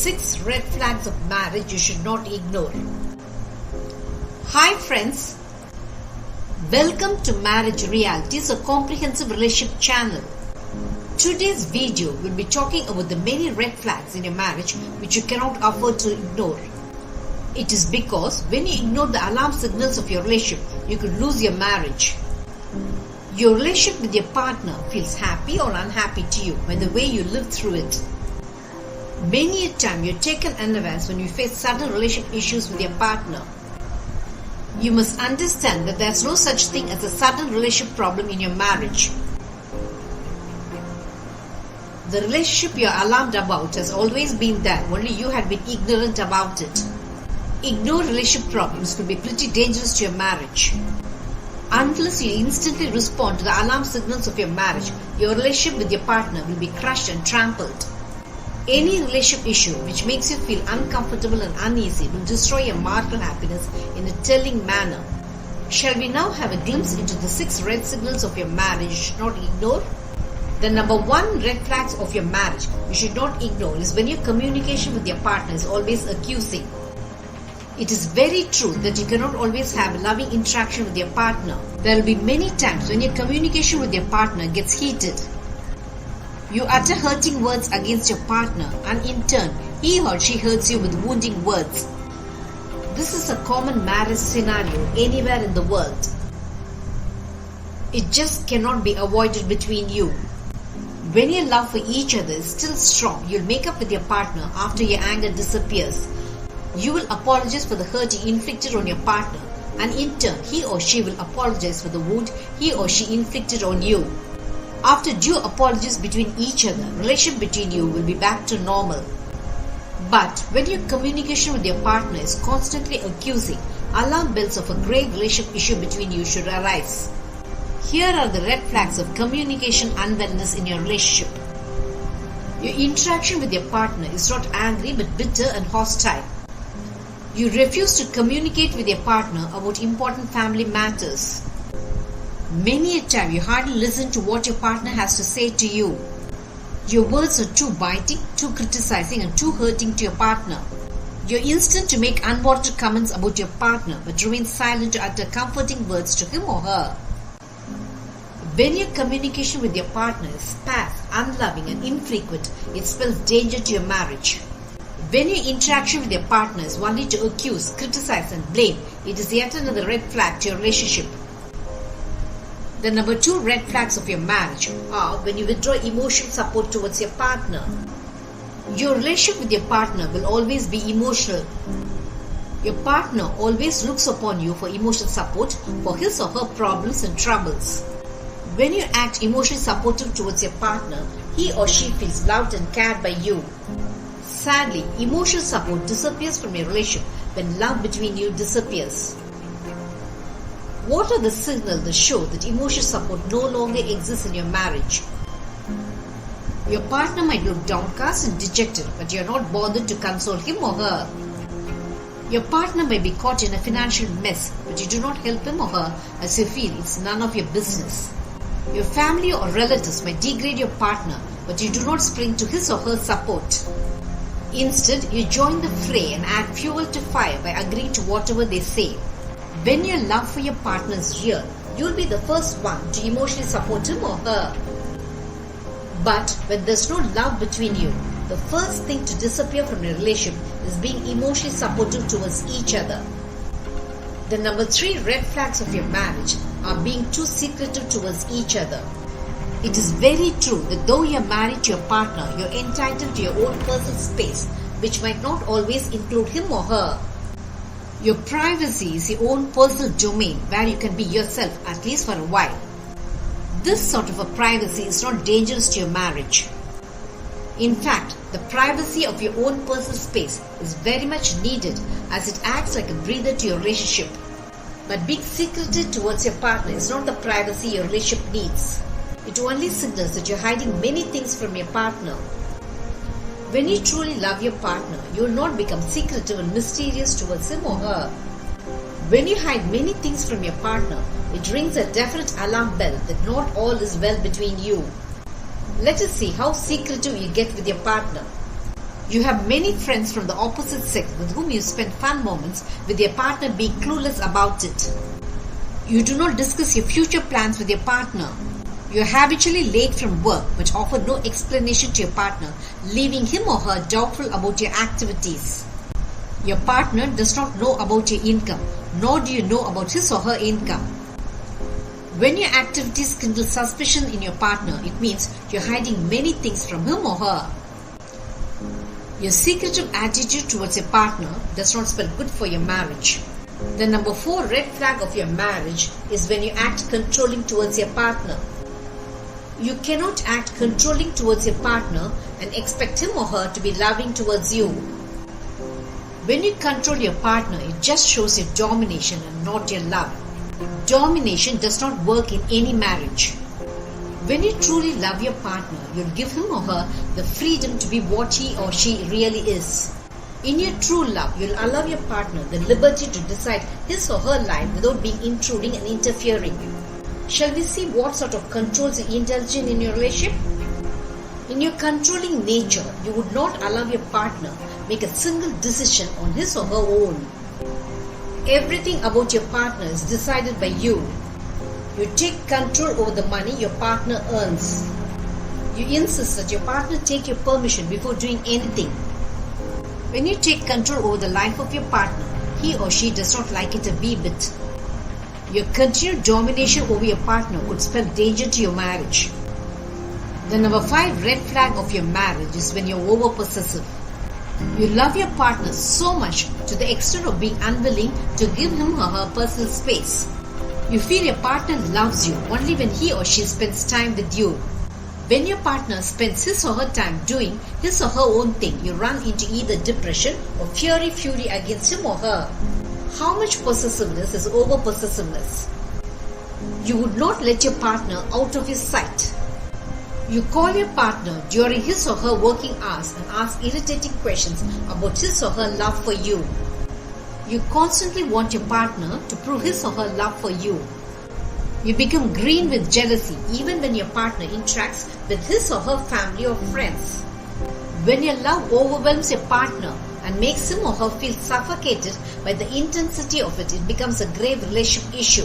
6 red flags of marriage you should not ignore. Hi friends, welcome to Marriage Realities, a comprehensive relationship channel. Today's video will be talking about the many red flags in your marriage which you cannot afford to ignore. It is because when you ignore the alarm signals of your relationship, you could lose your marriage. Your relationship with your partner feels happy or unhappy to you by the way you live through it. Many a time you're taken unawares when you face sudden relationship issues with your partner. You must understand that there's no such thing as a sudden relationship problem in your marriage. The relationship you're alarmed about has always been there, only you had been ignorant about it. Ignored relationship problems could be pretty dangerous to your marriage. Unless you instantly respond to the alarm signals of your marriage, your relationship with your partner will be crushed and trampled. Any relationship issue which makes you feel uncomfortable and uneasy will destroy your marital happiness in a telling manner. Shall we now have a glimpse into the 6 red signals of your marriage you should not ignore? The number 1 red flags of your marriage you should not ignore is when your communication with your partner is always accusing. It is very true that you cannot always have a loving interaction with your partner. There will be many times when your communication with your partner gets heated. You utter hurting words against your partner and in turn, he or she hurts you with wounding words. This is a common marriage scenario anywhere in the world. It just cannot be avoided between you. When your love for each other is still strong, you'll make up with your partner after your anger disappears. You will apologize for the hurt you inflicted on your partner, and in turn, he or she will apologize for the wound he or she inflicted on you. After due apologies between each other, relationship between you will be back to normal. But when your communication with your partner is constantly accusing, alarm bells of a grave relationship issue between you should arise. Here are the red flags of communication unwellness in your relationship. Your interaction with your partner is not angry but bitter and hostile. You refuse to communicate with your partner about important family matters. Many a time you hardly listen to what your partner has to say to you. Your words are too biting, too criticizing and too hurting to your partner. You're instant to make unwanted comments about your partner but remain silent to utter comforting words to him or her. When your communication with your partner is sparse, unloving and infrequent, it spells danger to your marriage. When your interaction with your partner is only to accuse, criticize and blame, it is yet another red flag to your relationship. The number 2 red flags of your marriage are when you withdraw emotional support towards your partner. Your relationship with your partner will always be emotional. Your partner always looks upon you for emotional support for his or her problems and troubles. When you act emotionally supportive towards your partner, he or she feels loved and cared by you. Sadly, emotional support disappears from your relationship when love between you disappears. What are the signals that show that emotional support no longer exists in your marriage? Your partner might look downcast and dejected, but you are not bothered to console him or her. Your partner may be caught in a financial mess, but you do not help him or her as you feel it's none of your business. Your family or relatives might degrade your partner, but you do not spring to his or her support. Instead, you join the fray and add fuel to fire by agreeing to whatever they say. When your love for your partner is real, you will be the first one to emotionally support him or her. But when there's no love between you, the first thing to disappear from your relationship is being emotionally supportive towards each other. The number 3 red flags of your marriage are being too secretive towards each other. It is very true that though you are married to your partner, you are entitled to your own personal space, which might not always include him or her. Your privacy is your own personal domain where you can be yourself, at least for a while. This sort of a privacy is not dangerous to your marriage. In fact, the privacy of your own personal space is very much needed as it acts like a breather to your relationship. But being secretive towards your partner is not the privacy your relationship needs. It only signals that you're hiding many things from your partner. When you truly love your partner, you will not become secretive and mysterious towards him or her. When you hide many things from your partner, it rings a definite alarm bell that not all is well between you. Let us see how secretive you get with your partner. You have many friends from the opposite sex with whom you spend fun moments with your partner being clueless about it. You do not discuss your future plans with your partner. You are habitually late from work but offer no explanation to your partner, leaving him or her doubtful about your activities. Your partner does not know about your income, nor do you know about his or her income. When your activities kindle suspicion in your partner, it means you are hiding many things from him or her. Your secretive attitude towards your partner does not spell good for your marriage. The number 4 red flag of your marriage is when you act controlling towards your partner. You cannot act controlling towards your partner and expect him or her to be loving towards you. When you control your partner, it just shows your domination and not your love. Domination does not work in any marriage. When you truly love your partner, you'll give him or her the freedom to be what he or she really is. In your true love, you'll allow your partner the liberty to decide his or her life without being intruding and interfering. Shall we see what sort of controls you indulge in your relationship? In your controlling nature, you would not allow your partner make a single decision on his or her own. Everything about your partner is decided by you. You take control over the money your partner earns. You insist that your partner take your permission before doing anything. When you take control over the life of your partner, he or she does not like it a wee bit. Your continued domination over your partner could spell danger to your marriage. The number 5 red flag of your marriage is when you're over-possessive. You love your partner so much to the extent of being unwilling to give him or her personal space. You feel your partner loves you only when he or she spends time with you. When your partner spends his or her time doing his or her own thing, you run into either depression or fury against him or her. How much possessiveness is over-possessiveness? You would not let your partner out of your sight. You call your partner during his or her working hours and ask irritating questions about his or her love for you. You constantly want your partner to prove his or her love for you. You become green with jealousy even when your partner interacts with his or her family or friends. When your love overwhelms your partner and makes him or her feel suffocated by the intensity of it, it becomes a grave relationship issue.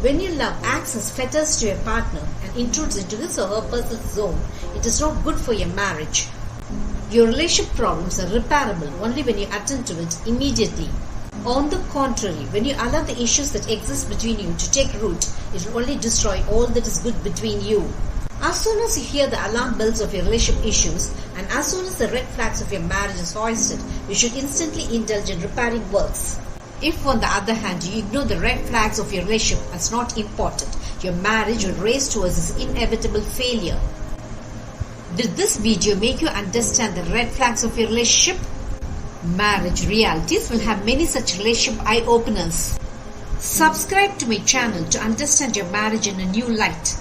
When your love acts as fetters to your partner and intrudes into his or her personal zone, it is not good for your marriage. Your relationship problems are repairable only when you attend to it immediately. On the contrary, when you allow the issues that exist between you to take root, it will only destroy all that is good between you. As soon as you hear the alarm bells of your relationship issues and as soon as the red flags of your marriage is hoisted, you should instantly indulge in repairing works. If on the other hand you ignore the red flags of your relationship as not important, your marriage will race towards its inevitable failure. Did this video make you understand the red flags of your relationship? Marriage realities will have many such relationship eye-openers. Subscribe to my channel to understand your marriage in a new light.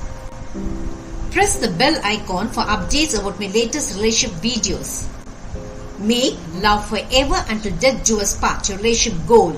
Press the bell icon for updates about my latest relationship videos. Make love forever until death do us part your relationship goal.